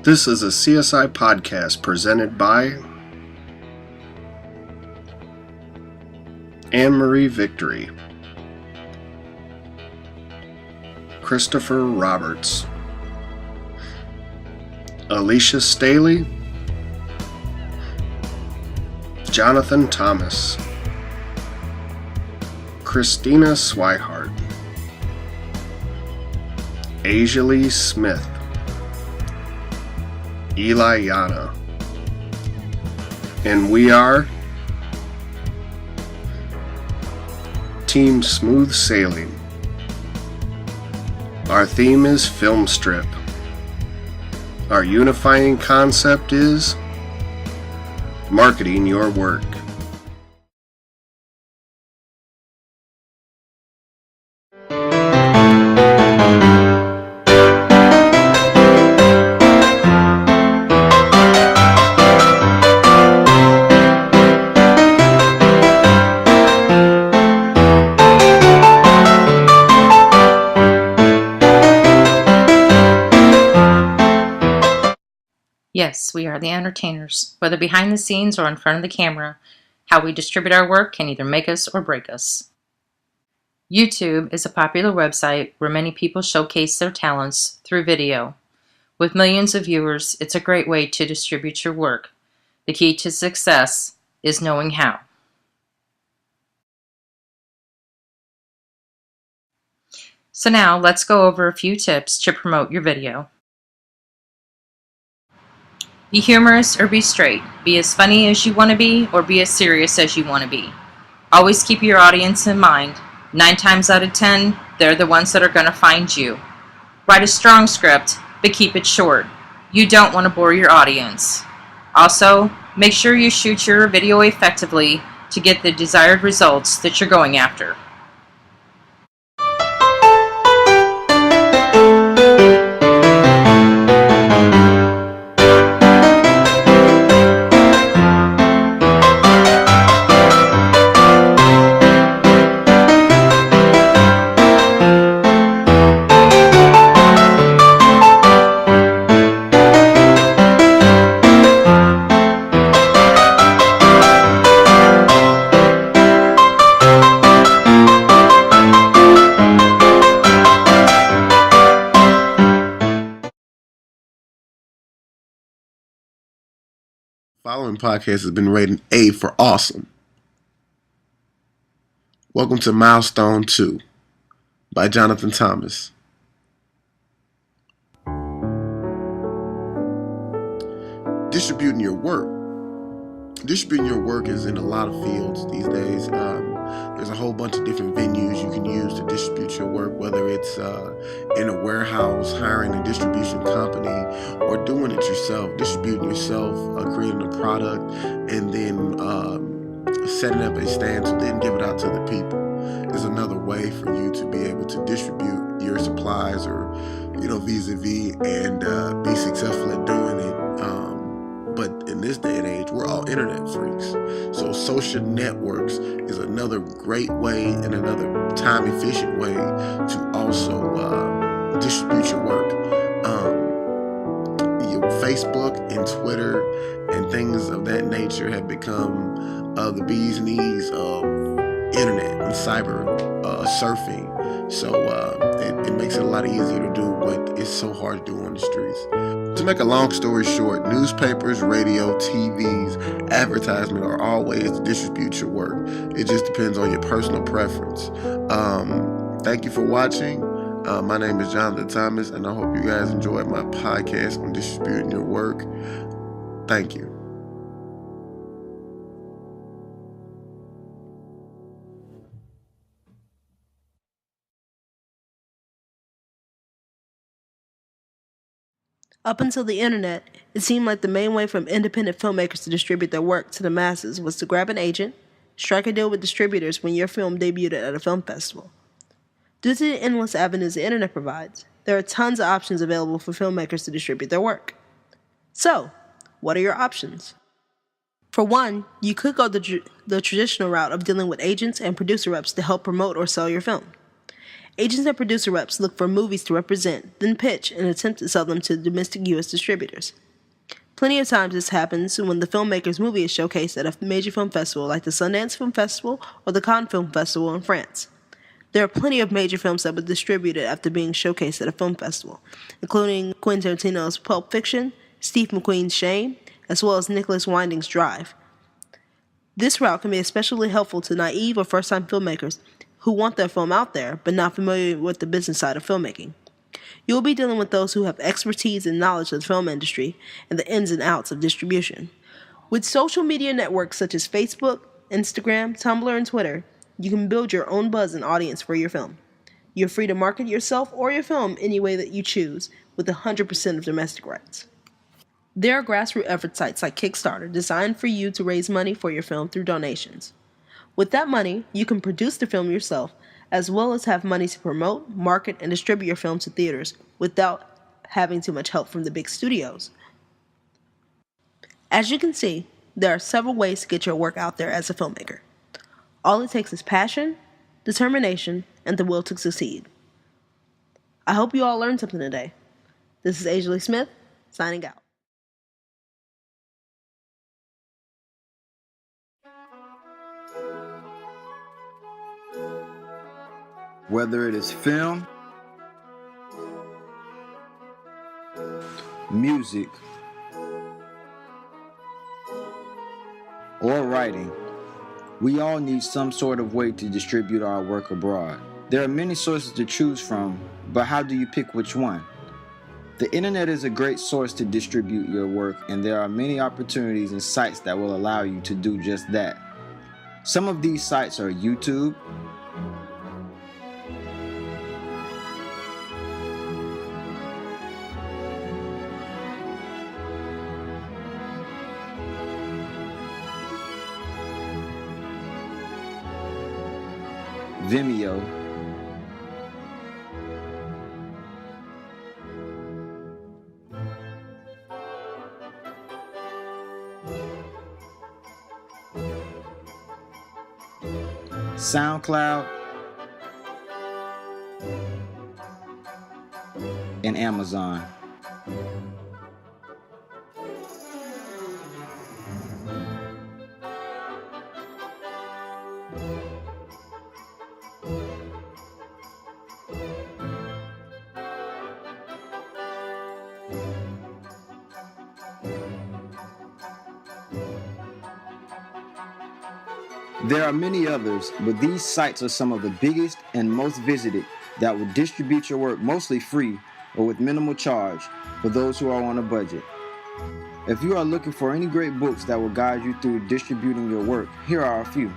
This is a CSI podcast presented by Anne-Marie Victory, Christopher Roberts, Alicia Staley, Jonathan Thomas, Christina Swihart, Asia Lee Smith, Eli Yana, and we are Team Smooth Sailing. Our theme is film strip. Our unifying concept is marketing your work. Yes, we are the entertainers. Whether behind the scenes or in front of the camera, how we distribute our work can either make us or break us. YouTube is a popular website where many people showcase their talents through video. With millions of viewers, it's a great way to distribute your work. The key to success is knowing how. So now, let's go over a few tips to promote your video. Be humorous or be straight. Be as funny as you want to be or be as serious as you want to be. Always keep your audience in mind. 9 times out of 10, they're the ones that are going to find you. Write a strong script, but keep it short. You don't want to bore your audience. Also, make sure you shoot your video effectively to get the desired results that you're going after. Following podcast has been rated A for awesome. Welcome to Milestone 2 by Jonathan Thomas. Distributing your work. Distributing your work is in a lot of fields these days. There's a whole bunch of different venues you can use to distribute your work, whether it's in a warehouse, hiring a distribution company, or doing it yourself, distributing yourself, creating a product, and then setting up a stand to then give it out to the people. Is another way for you to be able to distribute your supplies or, vis-a-vis and be successful at doing it. But in this day and age, we're all internet freaks. So social networks is another great way and another time-efficient way to also distribute your work. Facebook and Twitter and things of that nature have become the bee's knees of internet and cyber surfing. So it makes it a lot easier to do what is so hard to do on the streets. To make a long story short, newspapers, radio, TVs, advertisement are all ways to distribute your work. It just depends on your personal preference. Thank you for watching. My name is Jonathan Thomas, and I hope you guys enjoyed my podcast on distributing your work. Thank you. Up until the internet, it seemed like the main way for independent filmmakers to distribute their work to the masses was to grab an agent, strike a deal with distributors when your film debuted at a film festival. Due to the endless avenues the internet provides, there are tons of options available for filmmakers to distribute their work. So, what are your options? For one, you could go the traditional route of dealing with agents and producer reps to help promote or sell your film. Agents and producer reps look for movies to represent, then pitch and attempt to sell them to domestic U.S. distributors. Plenty of times this happens when the filmmaker's movie is showcased at a major film festival like the Sundance Film Festival or the Cannes Film Festival in France. There are plenty of major films that were distributed after being showcased at a film festival, including Quentin Tarantino's Pulp Fiction, Steve McQueen's Shame, as well as Nicholas Winding's Drive. This route can be especially helpful to naive or first-time filmmakers who want their film out there but not familiar with the business side of filmmaking. You will be dealing with those who have expertise and knowledge of the film industry and the ins and outs of distribution. With social media networks such as Facebook, Instagram, Tumblr, and Twitter, you can build your own buzz and audience for your film. You're free to market yourself or your film any way that you choose with 100% of domestic rights. There are grassroots effort sites like Kickstarter designed for you to raise money for your film through donations. With that money, you can produce the film yourself, as well as have money to promote, market, and distribute your film to theaters without having too much help from the big studios. As you can see, there are several ways to get your work out there as a filmmaker. All it takes is passion, determination, and the will to succeed. I hope you all learned something today. This is Asia Lee Smith, signing out. Whether it is film, music, or writing, we all need some sort of way to distribute our work abroad. There are many sources to choose from, but how do you pick which one? The internet is a great source to distribute your work, and there are many opportunities and sites that will allow you to do just that. Some of these sites are YouTube, Vimeo, SoundCloud, and Amazon. There are many others, but these sites are some of the biggest and most visited that will distribute your work mostly free or with minimal charge for those who are on a budget. If you are looking for any great books that will guide you through distributing your work, here are a few.